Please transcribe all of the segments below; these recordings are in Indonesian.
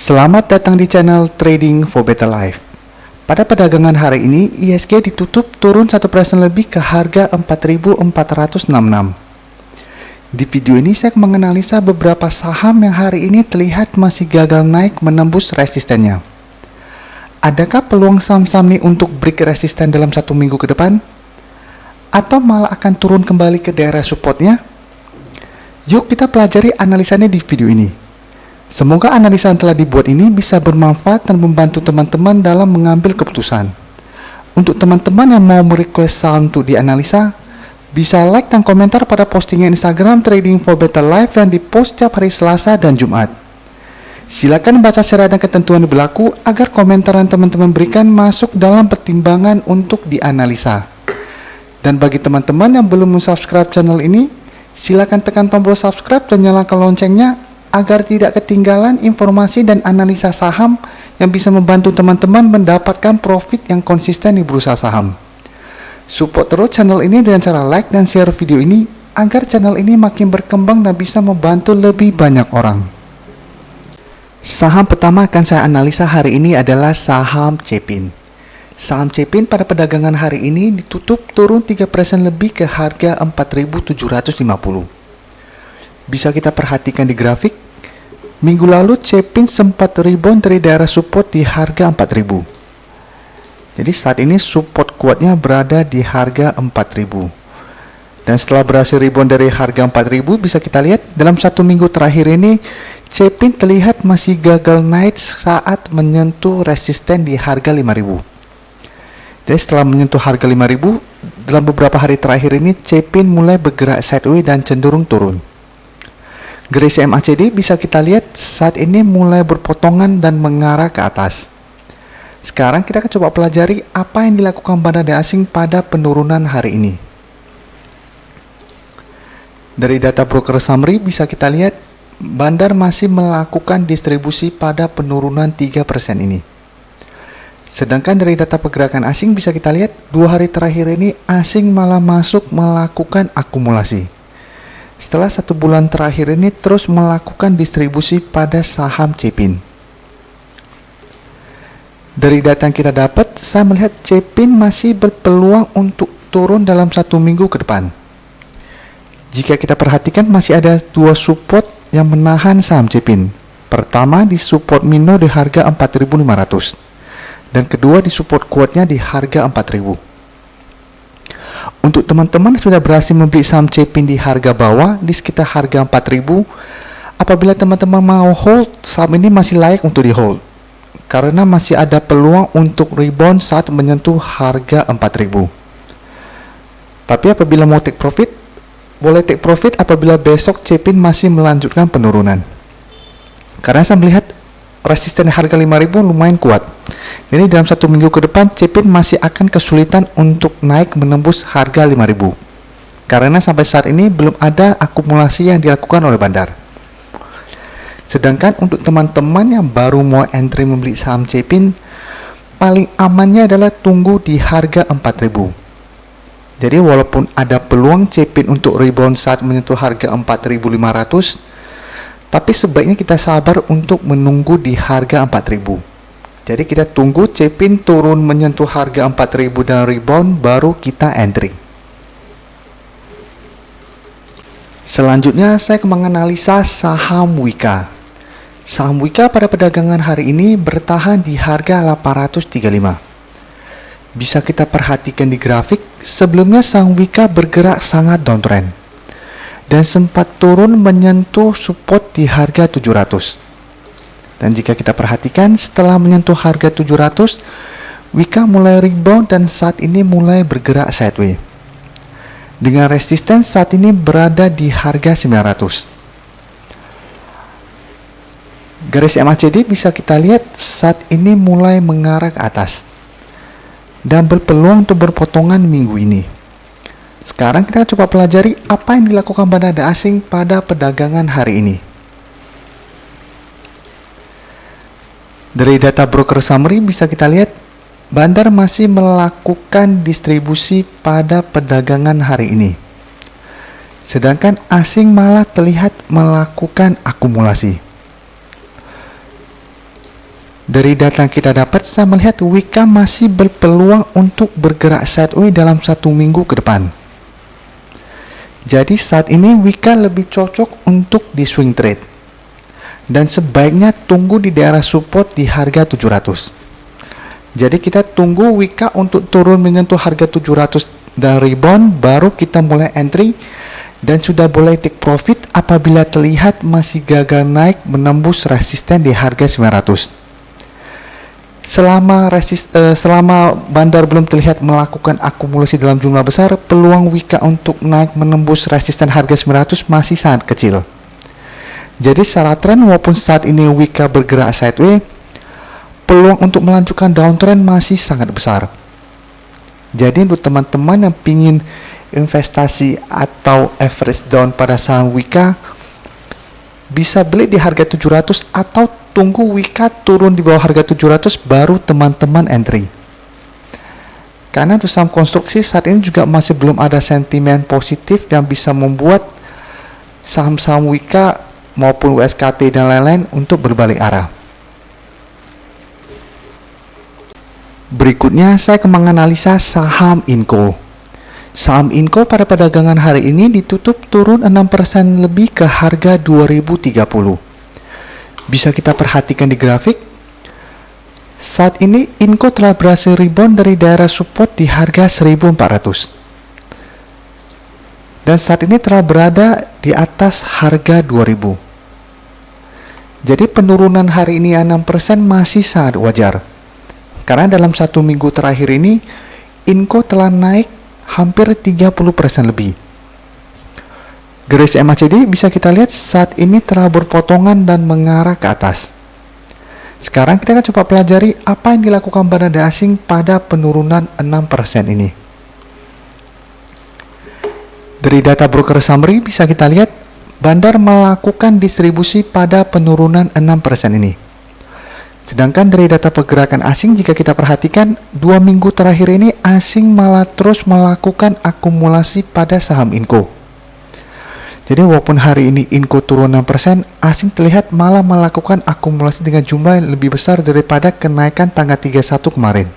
Selamat datang di channel Trading for Better Life. Pada perdagangan hari ini, ISG ditutup turun 1% lebih ke harga 4.466. Di video ini saya menganalisa beberapa saham yang hari ini terlihat masih gagal naik menembus resistennya. Adakah peluang saham-saham ini untuk break resisten dalam 1 minggu ke depan? Atau malah akan turun kembali ke daerah supportnya? Yuk kita pelajari analisanya di video ini. Semoga analisa yang telah dibuat ini bisa bermanfaat dan membantu teman-teman dalam mengambil keputusan. Untuk teman-teman yang mau merequest saham untuk dianalisa, bisa like dan komentar pada postingan Instagram Trading for Better Life yang dipost setiap hari Selasa dan Jumat. Silakan baca syarat dan ketentuan yang berlaku agar komentar yang teman-teman berikan masuk dalam pertimbangan untuk dianalisa. Dan bagi teman-teman yang belum subscribe channel ini, silakan tekan tombol subscribe dan nyalakan loncengnya agar tidak ketinggalan informasi dan analisa saham yang bisa membantu teman-teman mendapatkan profit yang konsisten di bursa saham. Support terus channel ini dengan cara like dan share video ini agar channel ini makin berkembang dan bisa membantu lebih banyak orang. Saham pertama akan saya analisa hari ini adalah saham Cepin. Saham Cepin pada perdagangan hari ini ditutup turun 3% lebih ke harga 4.750. Bisa kita perhatikan di grafik. Minggu lalu Cepin sempat rebound dari daerah support di harga 4.000. Jadi saat ini support kuatnya berada di harga 4.000. Dan setelah berhasil rebound dari harga 4.000, bisa kita lihat dalam 1 minggu terakhir ini Cepin terlihat masih gagal naik saat menyentuh resisten di harga 5.000. Jadi setelah menyentuh harga 5.000, dalam beberapa hari terakhir ini Cepin mulai bergerak sideways dan cenderung turun. Garis MACD bisa kita lihat saat ini mulai berpotongan dan mengarah ke atas. Sekarang kita akan coba pelajari apa yang dilakukan bandar asing pada penurunan hari ini. Dari data broker summary bisa kita lihat bandar masih melakukan distribusi pada penurunan 3% ini. Sedangkan dari data pergerakan asing bisa kita lihat 2 hari terakhir ini asing malah masuk melakukan akumulasi. Setelah 1 bulan terakhir ini terus melakukan distribusi pada saham Cepin. Dari data yang kita dapat, saya melihat Cepin masih berpeluang untuk turun dalam 1 minggu ke depan. Jika kita perhatikan masih ada 2 support yang menahan saham Cepin. Pertama di support minor di harga 4.500 dan kedua di support kuatnya di harga 4.000. Untuk teman-teman yang sudah berhasil membeli saham Cepin di harga bawah di sekitar harga 4.000, apabila teman-teman mau hold, saham ini masih layak untuk di hold karena masih ada peluang untuk rebound saat menyentuh harga 4.000. Tapi apabila mau take profit, boleh take profit apabila besok Cepin masih melanjutkan penurunan. Karena saya melihat resisten harga 5.000 lumayan kuat. Jadi dalam 1 minggu ke depan Cepin masih akan kesulitan untuk naik menembus harga 5.000. Karena sampai saat ini belum ada akumulasi yang dilakukan oleh bandar. Sedangkan untuk teman-teman yang baru mau entry membeli saham Cepin, paling amannya adalah tunggu di harga 4.000. Jadi walaupun ada peluang Cepin untuk rebound saat menyentuh harga 4.500, tapi sebaiknya kita sabar untuk menunggu di harga 4.000. Jadi kita tunggu Cepin turun menyentuh harga 4.000 dan rebound baru kita entry. Selanjutnya saya akan menganalisa saham Wika. Saham Wika pada perdagangan hari ini bertahan di harga 835. Bisa kita perhatikan di grafik, sebelumnya saham Wika bergerak sangat downtrend dan sempat turun menyentuh support di harga 700. Dan jika kita perhatikan setelah menyentuh harga 700, Wika mulai rebound dan saat ini mulai bergerak sideways. Dengan resisten saat ini berada di harga 900. Garis MACD bisa kita lihat saat ini mulai mengarah ke atas dan berpeluang untuk berpotongan minggu ini. Sekarang kita coba pelajari apa yang dilakukan bandar asing pada perdagangan hari ini. Dari data broker summary bisa kita lihat bandar masih melakukan distribusi pada perdagangan hari ini. Sedangkan asing malah terlihat melakukan akumulasi. Dari data yang kita dapat, saya melihat Wika masih berpeluang untuk bergerak sideways dalam 1 minggu ke depan. Jadi saat ini Wika lebih cocok untuk di swing trade. Dan sebaiknya tunggu di daerah support di harga 700. Jadi kita tunggu Wika untuk turun menyentuh harga 700 dan rebound, baru kita mulai entry dan sudah boleh take profit apabila terlihat masih gagal naik menembus resisten di harga 900. Selama bandar belum terlihat melakukan akumulasi dalam jumlah besar, peluang Wika untuk naik menembus resisten harga 900 masih sangat kecil. Jadi secara tren, walaupun saat ini Wika bergerak sideways, peluang untuk melanjutkan downtrend masih sangat besar. Jadi untuk teman-teman yang ingin investasi atau average down pada saham Wika, bisa beli di harga 700 atau tunggu Wika turun di bawah harga 700 baru teman-teman entry. Karena untuk saham konstruksi saat ini juga masih belum ada sentimen positif yang bisa membuat saham-saham Wika maupun WSKT dan lain-lain untuk berbalik arah. Berikutnya saya akan menganalisa saham Inco. Saham Inco pada perdagangan hari ini ditutup turun 6% lebih ke harga 2030. Bisa kita perhatikan di grafik. Saat ini Inco telah berhasil rebound dari daerah support di harga 1400. Dan saat ini telah berada di atas harga 2000. Jadi penurunan hari ini 6% masih sangat wajar. Karena dalam 1 minggu terakhir ini Inco telah naik hampir 30% lebih. Garis MACD bisa kita lihat saat ini telah berpotongan dan mengarah ke atas. Sekarang kita akan coba pelajari apa yang dilakukan bandar asing pada penurunan 6% ini. Dari data broker summary bisa kita lihat bandar melakukan distribusi pada penurunan 6% ini. Sedangkan dari data pergerakan asing jika kita perhatikan 2 minggu terakhir ini asing malah terus melakukan akumulasi pada saham Inco. Jadi walaupun hari ini Inco turun 6%, asing terlihat malah melakukan akumulasi dengan jumlah yang lebih besar daripada kenaikan tanggal 31 kemarin.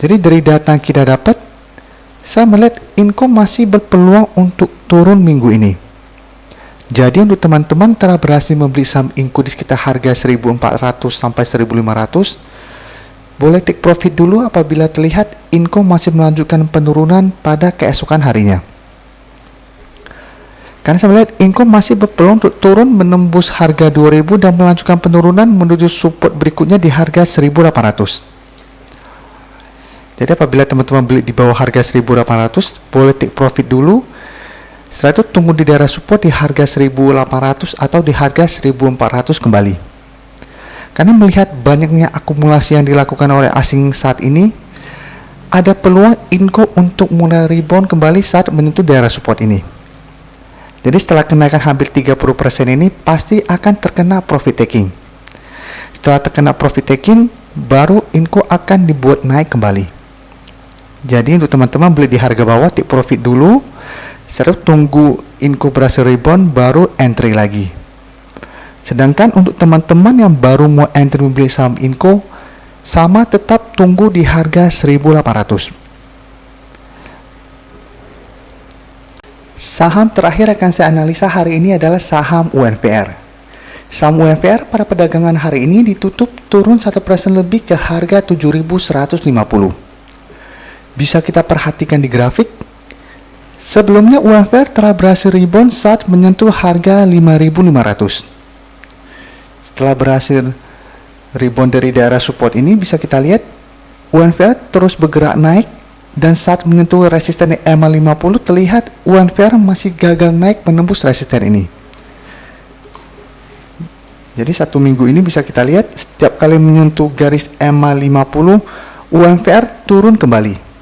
Jadi dari data yang kita dapat, saya melihat Inco masih berpeluang untuk turun minggu ini. Jadi untuk teman-teman telah berhasil membeli saham Inco di sekitar harga 1400 sampai 1500, boleh take profit dulu apabila terlihat Inco masih melanjutkan penurunan pada keesokan harinya. Karena saya melihat Inco masih berpeluang untuk turun menembus harga 2000 dan melanjutkan penurunan menuju support berikutnya di harga 1800. Jadi apabila teman-teman beli di bawah harga 1800, boleh take profit dulu. Setelah itu tunggu di daerah support di harga 1800 atau di harga 1400 kembali. Karena melihat banyaknya akumulasi yang dilakukan oleh asing saat ini, ada peluang Inco untuk mulai rebound kembali saat menyentuh daerah support ini. Jadi setelah kenaikan hampir 30% ini pasti akan terkena profit taking. Setelah terkena profit taking, baru Inco akan dibuat naik kembali. Jadi untuk teman-teman beli di harga bawah, take profit dulu. Setelah tunggu Inco berhasil rebound, baru entry lagi. Sedangkan untuk teman-teman yang baru mau entry membeli saham Inco, sama tetap tunggu di harga 1800. Saham terakhir akan saya analisa hari ini adalah saham UNVR. Saham UNVR pada perdagangan hari ini ditutup turun 1% lebih ke harga 7150. Bisa kita perhatikan di grafik. Sebelumnya UNVR telah berhasil rebound saat menyentuh harga 5500. Setelah berhasil rebound dari daerah support ini, bisa kita lihat UNVR terus bergerak naik dan saat menyentuh resisten EMA50 terlihat UNVR masih gagal naik menembus resisten ini. Jadi 1 minggu ini bisa kita lihat setiap kali menyentuh garis EMA50 UNVR turun kembali.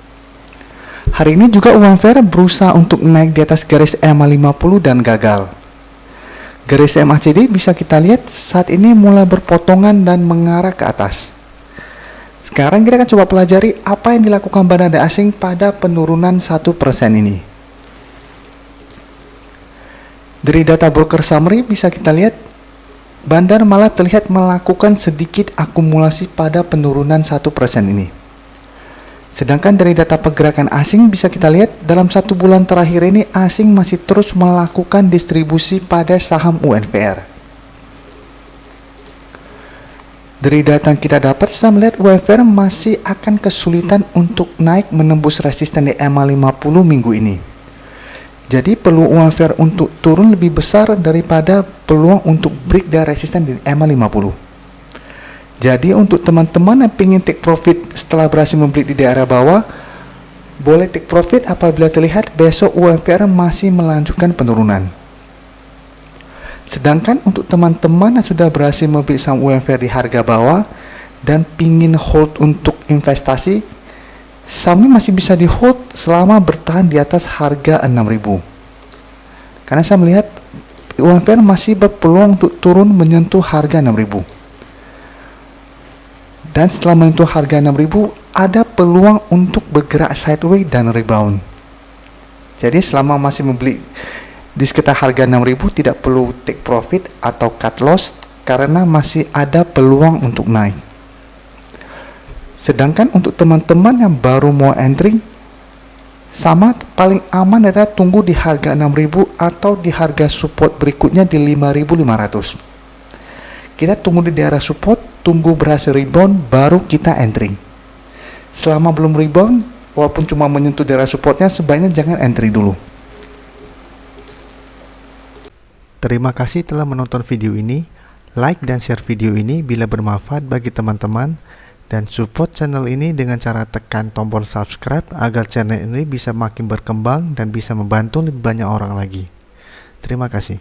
Hari ini juga UNVR berusaha untuk naik di atas garis EMA50 dan gagal. Garis MACD bisa kita lihat saat ini mulai berpotongan dan mengarah ke atas. Sekarang kita akan coba pelajari apa yang dilakukan bandar asing pada penurunan 1% ini. Dari data broker summary bisa kita lihat bandar malah terlihat melakukan sedikit akumulasi pada penurunan 1% ini. Sedangkan dari data pergerakan asing bisa kita lihat dalam 1 bulan terakhir ini asing masih terus melakukan distribusi pada saham UNVR. Dari data yang kita dapat, saya melihat UNVR masih akan kesulitan untuk naik menembus resisten di EMA 50 minggu ini. Jadi peluang UNVR untuk turun lebih besar daripada peluang untuk break dari resisten di EMA 50. Jadi untuk teman-teman yang ingin take profit setelah berhasil membeli di daerah bawah, boleh take profit apabila terlihat besok UNVR masih melanjutkan penurunan. Sedangkan untuk teman-teman yang sudah berhasil membeli saham UNVR di harga bawah dan pingin hold untuk investasi, sahamnya masih bisa di hold selama bertahan di atas harga 6.000. Karena saya melihat UNVR masih berpeluang untuk turun menyentuh harga 6.000. Dan setelah menyentuh harga 6.000, ada peluang untuk bergerak sideways dan rebound. Jadi selama masih membeli di sekitar harga 6.000 tidak perlu take profit atau cut loss karena masih ada peluang untuk naik. Sedangkan untuk teman-teman yang baru mau entry, sama paling aman adalah tunggu di harga 6.000 atau di harga support berikutnya di 5.500. Kita tunggu di daerah support, tunggu berhasil rebound, baru kita entry. Selama belum rebound, walaupun cuma menyentuh daerah supportnya, sebaiknya jangan entry dulu. Terima kasih telah menonton video ini. Like dan share video ini bila bermanfaat bagi teman-teman, dan support channel ini dengan cara tekan tombol subscribe agar channel ini bisa makin berkembang dan bisa membantu lebih banyak orang lagi. Terima kasih.